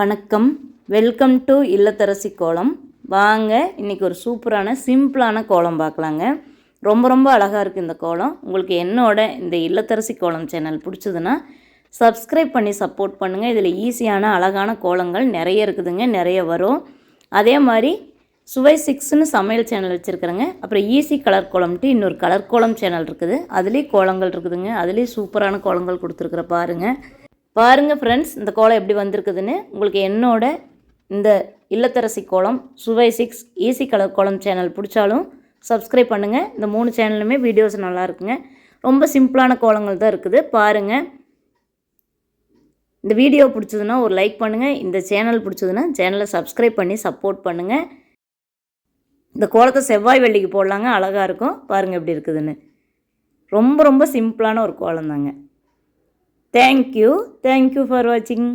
வணக்கம், welcome to இல்லத்தரசி கோலம். வாங்க இன்றைக்கி ஒரு சூப்பரான சிம்பிளான கோலம் பார்க்கலாங்க. ரொம்ப அழகாக இருக்குது இந்த கோலம். உங்களுக்கு என்னோட இந்த இல்லத்தரசி கோலம் சேனல் பிடிச்சதுன்னா சப்ஸ்கிரைப் பண்ணி சப்போர்ட் பண்ணுங்கள். இதில் ஈஸியான அழகான கோலங்கள் நிறைய இருக்குதுங்க, நிறைய வரும். அதே மாதிரி சுவை 6ன்னு சமையல் சேனல் வச்சுருக்குறேங்க. அப்புறம் ஈஸி கலர் கோலம்ட்டு இன்னொரு கலர் கோலம் சேனல் இருக்குது. அதுலேயும் கோலங்கள் இருக்குதுங்க. அதுலேயும் சூப்பரான கோலங்கள் கொடுத்துருக்குற பாருங்கள் ஃப்ரெண்ட்ஸ், இந்த கோலம் எப்படி வந்திருக்குதுன்னு. உங்களுக்கு என்னோட இந்த இல்லத்தரசி கோலம் சுவை 6 ஈஸி கலர் கோலம் சேனல் பிடிச்சாலும் சப்ஸ்கிரைப் பண்ணுங்கள். இந்த 3 சேனலுமே வீடியோஸ் நல்லா இருக்குங்க. ரொம்ப சிம்பிளான கோலங்கள் தான் இருக்குது. பாருங்கள், இந்த வீடியோ பிடிச்சதுன்னா ஒரு லைக் பண்ணுங்கள். இந்த சேனல் பிடிச்சதுன்னா சேனலை சப்ஸ்கிரைப் பண்ணி சப்போர்ட் பண்ணுங்கள். இந்த கோலத்தை செவ்வாய் வெள்ளிக்கு போடலாங்க, அழகாக இருக்கும். பாருங்கள் எப்படி இருக்குதுன்னு. ரொம்ப சிம்பிளான ஒரு கோலம் தாங்க. Thank you for watching.